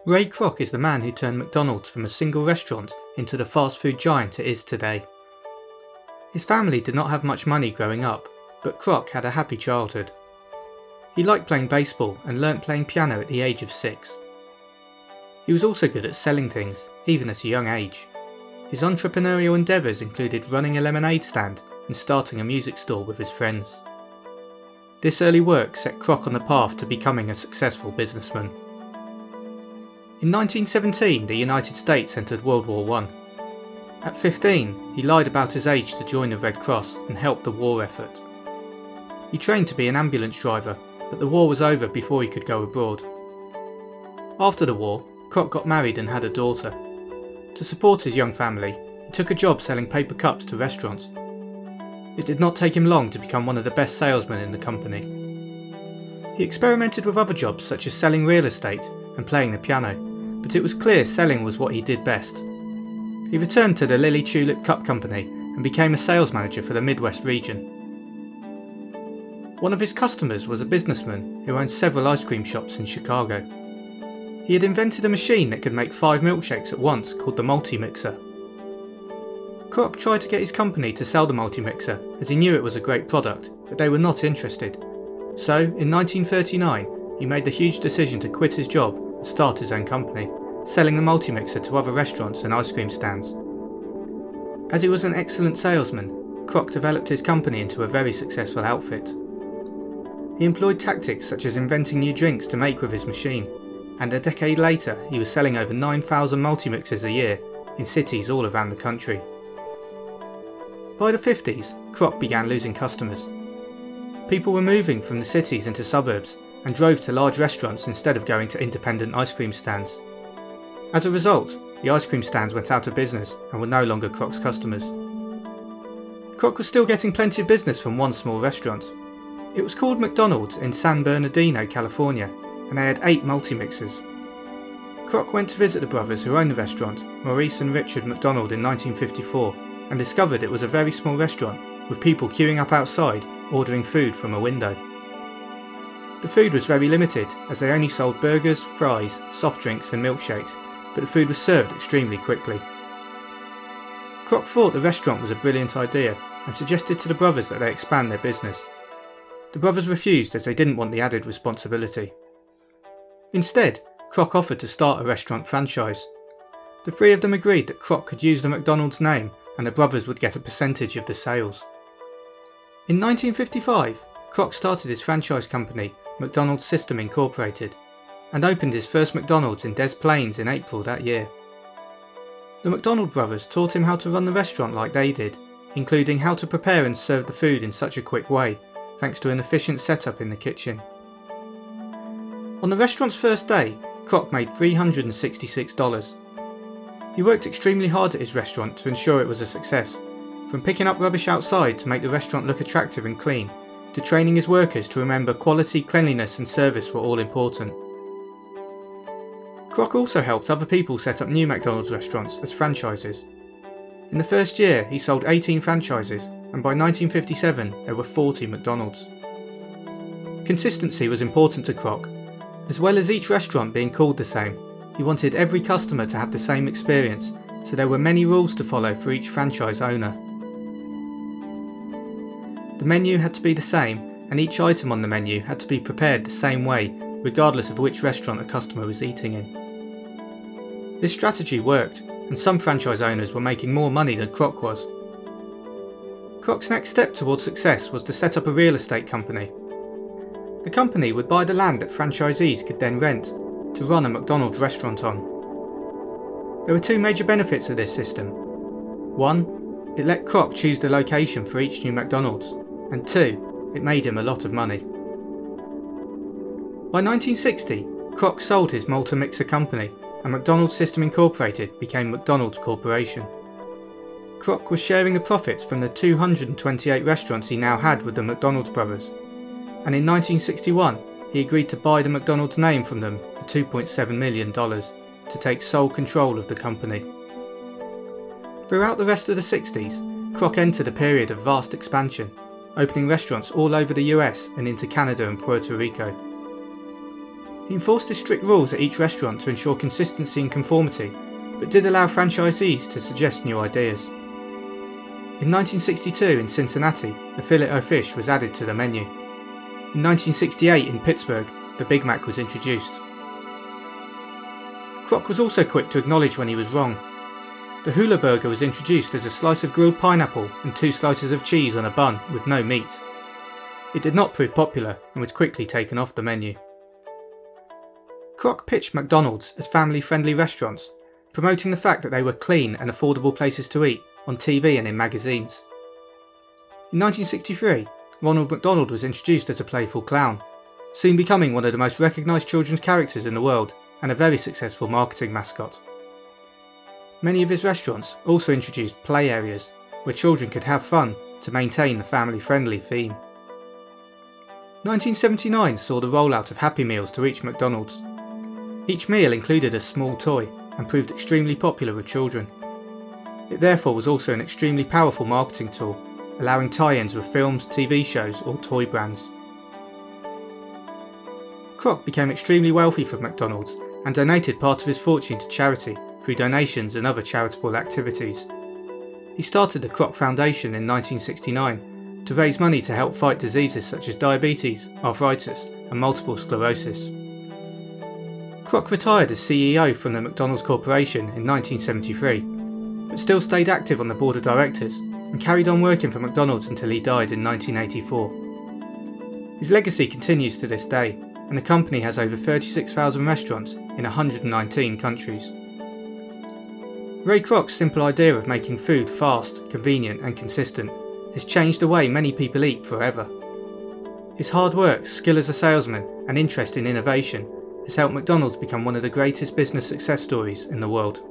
Ray Kroc is the man who turned McDonald's from a single restaurant into the fast food giant it is today. His family did not have much money growing up, but Kroc had a happy childhood. He liked playing baseball and learnt playing piano at the age of 6. He was also good at selling things, even at a young age. His entrepreneurial endeavours included running a lemonade stand and starting a music store with his friends. This early work set Kroc on the path to becoming a successful businessman. In 1917, the United States entered World War I. At 15, he lied about his age to join the Red Cross and help the war effort. He trained to be an ambulance driver, but the war was over before he could go abroad. After the war, Kroc got married and had a daughter. To support his young family, he took a job selling paper cups to restaurants. It did not take him long to become one of the best salesmen in the company. He experimented with other jobs such as selling real estate and playing the piano, but it was clear selling was what he did best. He returned to the Lily Tulip Cup Company and became a sales manager for the Midwest region. One of his customers was a businessman who owned several ice cream shops in Chicago. He had invented a machine that could make 5 milkshakes at once called the multi-mixer. Kroc tried to get his company to sell the multi-mixer as he knew it was a great product, but they were not interested. So, in 1939, he made the huge decision to quit his job and start his own company, selling the multi-mixer to other restaurants and ice cream stands. As he was an excellent salesman, Kroc developed his company into a very successful outfit. He employed tactics such as inventing new drinks to make with his machine, and a decade later he was selling over 9,000 multi-mixers a year in cities all around the country. By the 50s, Kroc began losing customers. People were moving from the cities into suburbs and drove to large restaurants instead of going to independent ice cream stands. As a result, the ice cream stands went out of business and were no longer Kroc's customers. Kroc was still getting plenty of business from one small restaurant. It was called McDonald's in San Bernardino, California, and they had 8 multi-mixers. Kroc went to visit the brothers who owned the restaurant, Maurice and Richard McDonald, in 1954, and discovered it was a very small restaurant with people queuing up outside ordering food from a window. The food was very limited as they only sold burgers, fries, soft drinks and milkshakes, but the food was served extremely quickly. Kroc thought the restaurant was a brilliant idea and suggested to the brothers that they expand their business. The brothers refused as they didn't want the added responsibility. Instead, Kroc offered to start a restaurant franchise. The 3 of them agreed that Kroc could use the McDonald's name and the brothers would get a percentage of the sales. In 1955, Kroc started his franchise company, McDonald's System Incorporated, and opened his first McDonald's in Des Plaines in April that year. The McDonald brothers taught him how to run the restaurant like they did, including how to prepare and serve the food in such a quick way, thanks to an efficient setup in the kitchen. On the restaurant's first day, Kroc made $366. He worked extremely hard at his restaurant to ensure it was a success, from picking up rubbish outside to make the restaurant look attractive and clean, to training his workers to remember quality, cleanliness and service were all important. Kroc also helped other people set up new McDonald's restaurants as franchises. In the first year he sold 18 franchises, and by 1957 there were 40 McDonald's. Consistency was important to Kroc. As well as each restaurant being called the same, he wanted every customer to have the same experience, so there were many rules to follow for each franchise owner. The menu had to be the same, and each item on the menu had to be prepared the same way, regardless of which restaurant a customer was eating in. This strategy worked, and some franchise owners were making more money than Kroc was. Kroc's next step towards success was to set up a real estate company. The company would buy the land that franchisees could then rent to run a McDonald's restaurant on. There were 2 major benefits of this system. 1, it let Kroc choose the location for each new McDonald's, and 2, it made him a lot of money. By 1960, Kroc sold his multi-mixer company, and McDonald's System Incorporated became McDonald's Corporation. Kroc was sharing the profits from the 228 restaurants he now had with the McDonald's brothers, and in 1961 he agreed to buy the McDonald's name from them for $2.7 million to take sole control of the company. Throughout the rest of the 60s, Kroc entered a period of vast expansion, opening restaurants all over the US and into Canada and Puerto Rico. He enforced his strict rules at each restaurant to ensure consistency and conformity, but did allow franchisees to suggest new ideas. In 1962 in Cincinnati, the Filet-O-Fish was added to the menu. In 1968 in Pittsburgh, the Big Mac was introduced. Kroc was also quick to acknowledge when he was wrong. The Hula Burger was introduced as a slice of grilled pineapple and 2 slices of cheese on a bun with no meat. It did not prove popular and was quickly taken off the menu. Kroc pitched McDonald's as family-friendly restaurants, promoting the fact that they were clean and affordable places to eat on TV and in magazines. In 1963, Ronald McDonald was introduced as a playful clown, soon becoming one of the most recognised children's characters in the world and a very successful marketing mascot. Many of his restaurants also introduced play areas where children could have fun to maintain the family-friendly theme. 1979 saw the rollout of Happy Meals to each McDonald's. Each meal included a small toy and proved extremely popular with children. It therefore was also an extremely powerful marketing tool, allowing tie-ins with films, TV shows or toy brands. Kroc became extremely wealthy from McDonald's and donated part of his fortune to charity through donations and other charitable activities. He started the Kroc Foundation in 1969 to raise money to help fight diseases such as diabetes, arthritis and multiple sclerosis. Kroc retired as CEO from the McDonald's Corporation in 1973, but still stayed active on the board of directors and carried on working for McDonald's until he died in 1984. His legacy continues to this day, and the company has over 36,000 restaurants in 119 countries. Ray Kroc's simple idea of making food fast, convenient and consistent has changed the way many people eat forever. His hard work, skill as a salesman and interest in innovation has helped McDonald's become one of the greatest business success stories in the world.